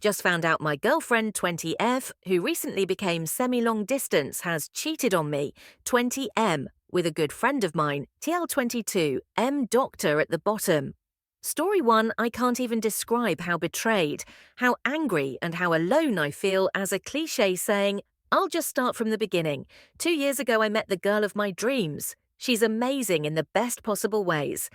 Just found out my girlfriend 20F, who recently became semi-long distance, has cheated on me, 20M, with a good friend of mine, TL22, M Doctor at the bottom. Story 1, I can't even describe how betrayed, how angry and how alone I feel as a cliche saying, I'll just start from the beginning. 2 years ago I met the girl of my dreams. She's amazing in the best possible ways.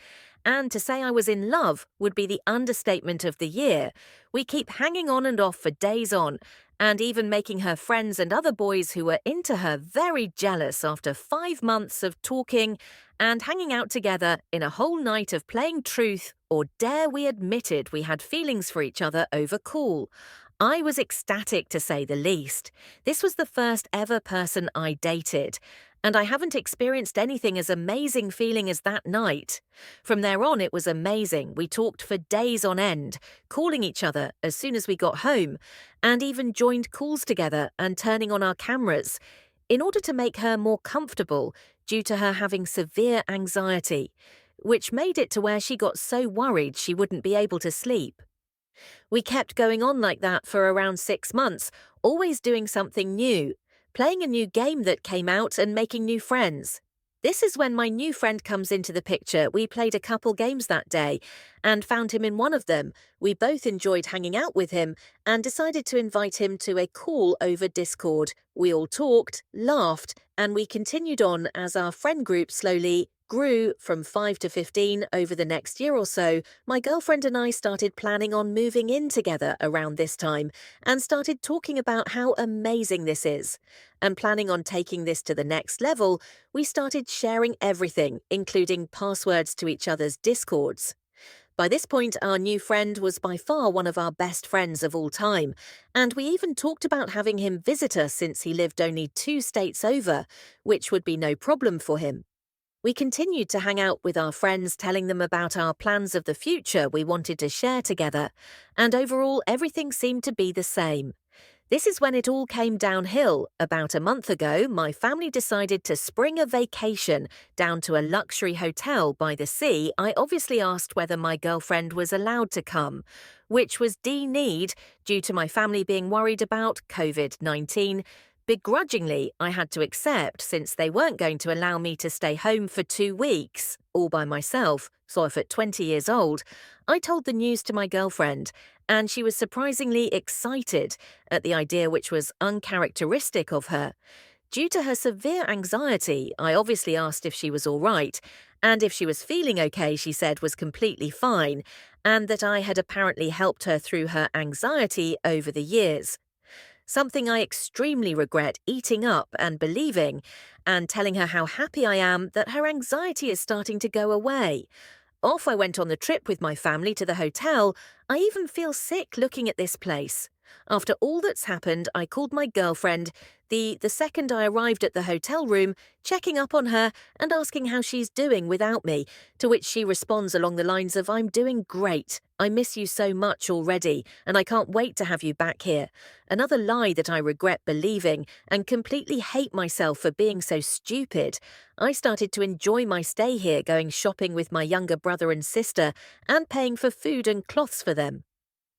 And to say I was in love would be the understatement of the year. We keep hanging on and off for days on, and even making her friends and other boys who were into her very jealous after 5 months of talking and hanging out together in a whole night of playing truth or dare we admitted we had feelings for each other over call. I was ecstatic to say the least. This was the first ever person I dated, and I haven't experienced anything as amazing feeling as that night. From there on, it was amazing. We talked for days on end, calling each other as soon as we got home, and even joined calls together and turning on our cameras in order to make her more comfortable due to her having severe anxiety, which made it to where she got so worried she wouldn't be able to sleep. We kept going on like that for around 6 months, always doing something new, playing a new game that came out and making new friends. This is when my new friend comes into the picture. We played a couple games that day and found him in one of them. We both enjoyed hanging out with him and decided to invite him to a call over Discord. We all talked, laughed, and we continued on as our friend group slowly grew from 5 to 15 over the next year or so. My girlfriend and I started planning on moving in together around this time and started talking about how amazing this is. And planning on taking this to the next level, we started sharing everything, including passwords to each other's Discords. By this point, our new friend was by far one of our best friends of all time, and we even talked about having him visit us since he lived only 2 states over, which would be no problem for him. We continued to hang out with our friends, telling them about our plans of the future we wanted to share together, and overall everything seemed to be the same. This is when it all came downhill. About a month ago, my family decided to spring a vacation down to a luxury hotel by the sea. I obviously asked whether my girlfriend was allowed to come, which was denied due to my family being worried about COVID-19. Begrudgingly, I had to accept since they weren't going to allow me to stay home for 2 weeks, all by myself. So if at 20 years old, I told the news to my girlfriend, and she was surprisingly excited at the idea, which was uncharacteristic of her. Due to her severe anxiety, I obviously asked if she was all right, and if she was feeling okay, she said was completely fine, and that I had apparently helped her through her anxiety over the years. Something I extremely regret eating up and believing, and telling her how happy I am that her anxiety is starting to go away. Off I went on the trip with my family to the hotel. I even feel sick looking at this place. After all that's happened, I called my girlfriend the second I arrived at the hotel room, checking up on her and asking how she's doing without me, to which she responds along the lines of, I'm doing great. I miss you so much already, and I can't wait to have you back here. Another lie that I regret believing and completely hate myself for being so stupid. I started to enjoy my stay here, going shopping with my younger brother and sister and paying for food and cloths for them.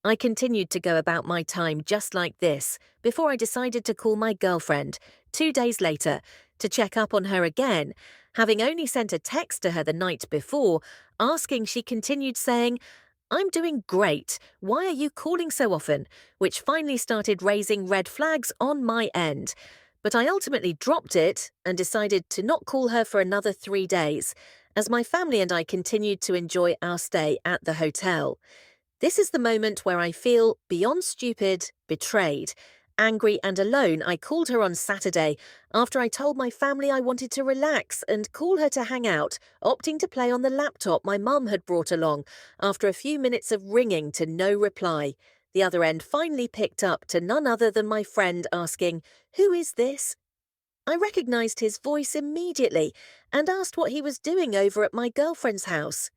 I continued to go about my time just like this before I decided to call my girlfriend 2 days later to check up on her again, having only sent a text to her the night before, asking. She continued saying, I'm doing great. Why are you calling so often? Which finally started raising red flags on my end. But I ultimately dropped it and decided to not call her for another 3 days, as my family and I continued to enjoy our stay at the hotel. This is the moment where I feel beyond stupid, betrayed, angry and alone. I called her on Saturday after I told my family I wanted to relax and call her to hang out, opting to play on the laptop my mum had brought along. After a few minutes of ringing to no reply, the other end finally picked up to none other than my friend asking, "Who is this?" I recognized his voice immediately and asked what he was doing over at my girlfriend's house.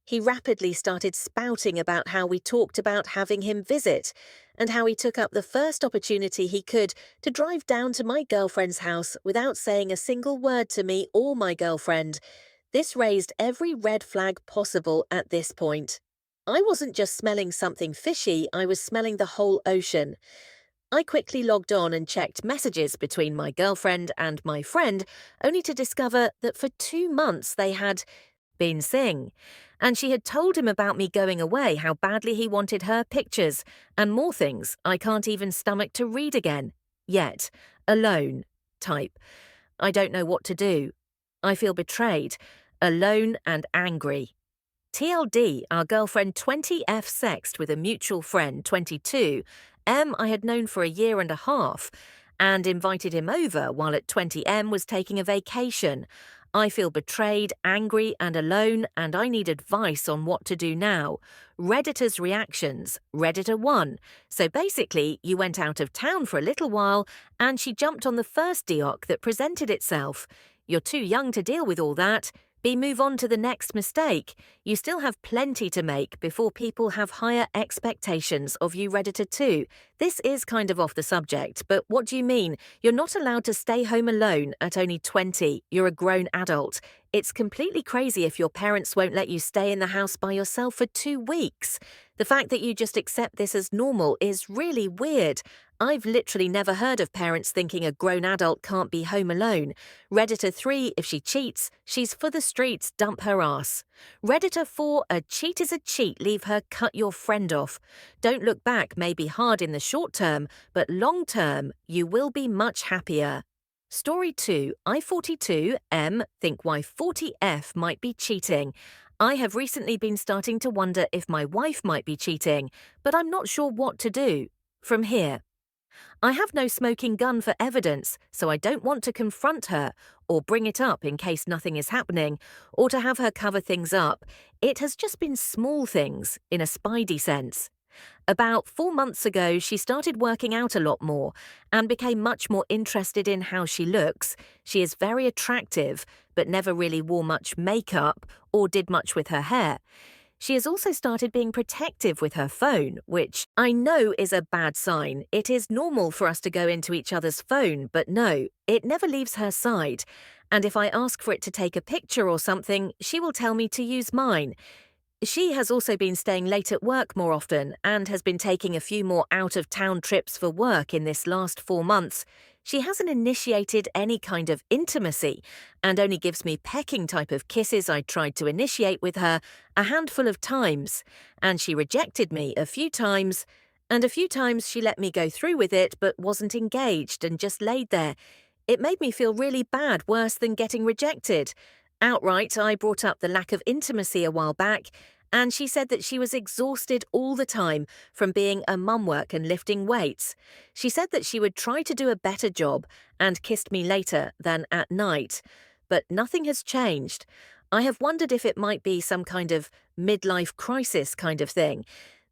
He rapidly started spouting about how we talked about having him visit, and how he took up the first opportunity he could to drive down to my girlfriend's house without saying a single word to me or my girlfriend. This raised every red flag possible at this point. I wasn't just smelling something fishy, I was smelling the whole ocean. I quickly logged on and checked messages between my girlfriend and my friend, only to discover that for 2 months they had been seeing. And she had told him about me going away, how badly he wanted her pictures, and more things I can't even stomach to read again. Yet, alone, type. I don't know what to do. I feel betrayed, alone and angry. TLD, our girlfriend 20F sexed with a mutual friend, 22. I had known for a year and a half and invited him over while at 20M was taking a vacation. I feel betrayed, angry and alone, and I need advice on what to do now. Redditors reactions, Redditor 1. So basically, you went out of town for a little while and she jumped on the first deoc that presented itself. You're too young to deal with all that. Move on to the next mistake. You still have plenty to make before people have higher expectations of you, Redditor 2. This is kind of off the subject, but what do you mean? You're not allowed to stay home alone at only 20. You're a grown adult. It's completely crazy if your parents won't let you stay in the house by yourself for 2 weeks. The fact that you just accept this as normal is really weird. I've literally never heard of parents thinking a grown adult can't be home alone. Redditor 3, if she cheats, she's for the streets, dump her ass. Redditor 4, a cheat is a cheat, leave her, cut your friend off. Don't look back may be hard in the short term, but long term, you will be much happier. Story 2, I42M think wife 40F might be cheating. I have recently been starting to wonder if my wife might be cheating, but I'm not sure what to do. From here. I have no smoking gun for evidence, so I don't want to confront her or bring it up in case nothing is happening, or to have her cover things up. It has just been small things, in a spidey sense. About 4 months ago, she started working out a lot more and became much more interested in how she looks. She is very attractive, but never really wore much makeup or did much with her hair. She has also started being protective with her phone, which I know is a bad sign. It is normal for us to go into each other's phone, but no, it never leaves her side. And if I ask for it to take a picture or something, she will tell me to use mine. She has also been staying late at work more often and has been taking a few more out-of-town trips for work in this last 4 months. She hasn't initiated any kind of intimacy and only gives me pecking type of kisses I tried to initiate with her a handful of times, and she rejected me a few times, and a few times she let me go through with it but wasn't engaged and just laid there. It made me feel really bad, worse than getting rejected. Outright, I brought up the lack of intimacy a while back, and she said that she was exhausted all the time from being a mumwork and lifting weights. She said that she would try to do a better job and kissed me later than at night. But nothing has changed. I have wondered if it might be some kind of midlife crisis kind of thing.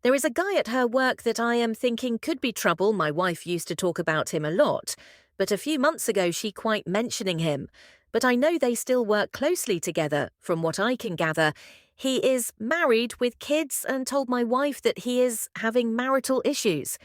There is a guy at her work that I am thinking could be trouble. My wife used to talk about him a lot, but a few months ago she quite mentioning him. But I know they still work closely together, from what I can gather. He is married with kids and told my wife that he is having marital issues.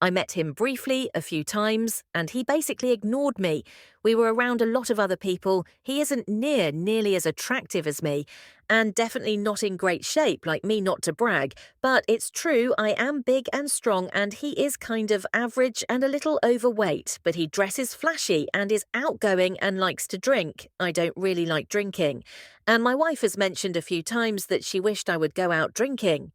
I met him briefly a few times, and he basically ignored me. We were around a lot of other people. He isn't nearly as attractive as me, and definitely not in great shape, like me, not to brag. But it's true, I am big and strong, and he is kind of average and a little overweight, but he dresses flashy and is outgoing and likes to drink. I don't really like drinking. And my wife has mentioned a few times that she wished I would go out drinking.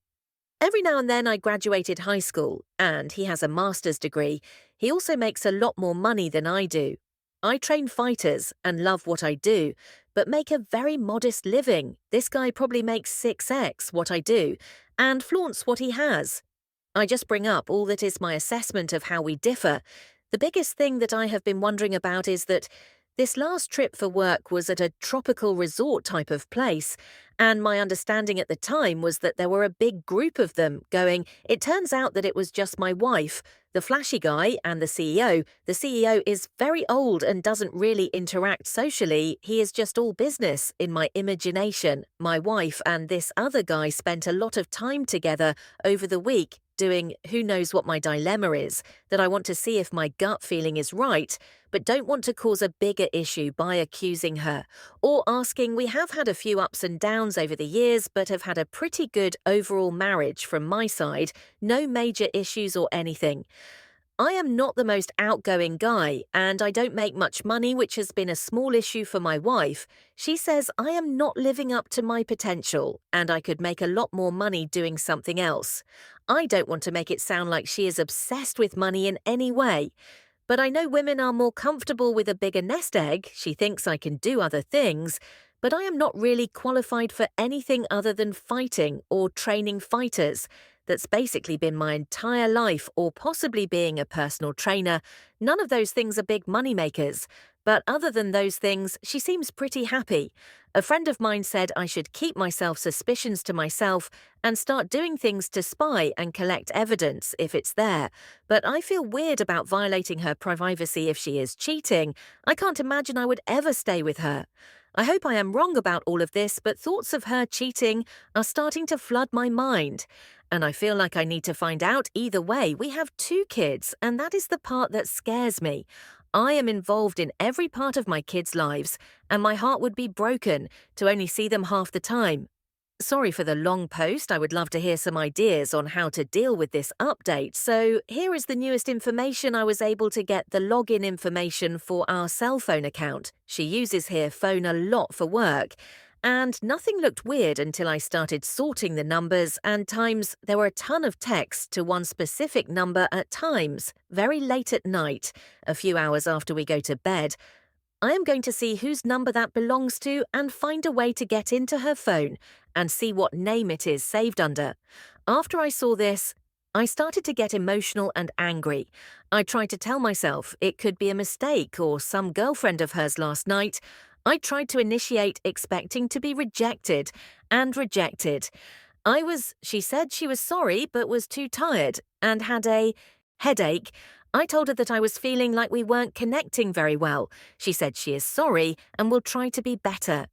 Every now and then I graduated high school, and he has a master's degree. He also makes a lot more money than I do. I train fighters and love what I do, but make a very modest living. This guy probably makes 6x what I do, and flaunts what he has. I just bring up all that is my assessment of how we differ. The biggest thing that I have been wondering about is that this last trip for work was at a tropical resort type of place, and my understanding at the time was that there were a big group of them going. It turns out that it was just my wife, the flashy guy, and the CEO. The CEO is very old and doesn't really interact socially. He is just all business in my imagination. My wife and this other guy spent a lot of time together over the week. doing who knows what my dilemma is, that I want to see if my gut feeling is right, but don't want to cause a bigger issue by accusing her, or asking we have had a few ups and downs over the years, but have had a pretty good overall marriage from my side, no major issues or anything. I am not the most outgoing guy, and I don't make much money, which has been a small issue for my wife. She says I am not living up to my potential, and I could make a lot more money doing something else. I don't want to make it sound like she is obsessed with money in any way. But I know women are more comfortable with a bigger nest egg. She thinks I can do other things, but I am not really qualified for anything other than fighting or training fighters. That's basically been my entire life, or possibly being a personal trainer. None of those things are big money makers. But other than those things, she seems pretty happy. A friend of mine said I should keep my suspicions to myself and start doing things to spy and collect evidence if it's there. But I feel weird about violating her privacy if she is cheating. I can't imagine I would ever stay with her. I hope I am wrong about all of this, but thoughts of her cheating are starting to flood my mind. And I feel like I need to find out either way. We have 2 kids, and that is the part that scares me. I am involved in every part of my kids' lives, and my heart would be broken to only see them half the time. Sorry for the long post. I would love to hear some ideas on how to deal with this update. So here is the newest information. I was able to get the login information for our cell phone account. She uses her phone a lot for work. And nothing looked weird until I started sorting the numbers, and times there were a ton of texts to one specific number at times, very late at night, a few hours after we go to bed. I am going to see whose number that belongs to and find a way to get into her phone and see what name it is saved under. After I saw this, I started to get emotional and angry. I tried to tell myself it could be a mistake or some girlfriend of hers last night. I tried to initiate expecting to be rejected and rejected. She said she was sorry but was too tired and had a headache. I told her that I was feeling like we weren't connecting very well. She said she is sorry and will try to be better.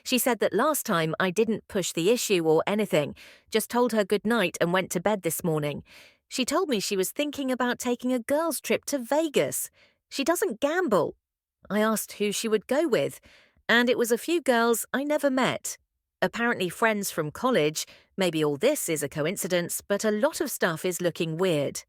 She said that last time I didn't push the issue or anything, just told her good night and went to bed this morning. She told me she was thinking about taking a girls' trip to Vegas. She doesn't gamble. I asked who she would go with, and it was a few girls I never met. Apparently friends from college. Maybe all this is a coincidence, but a lot of stuff is looking weird.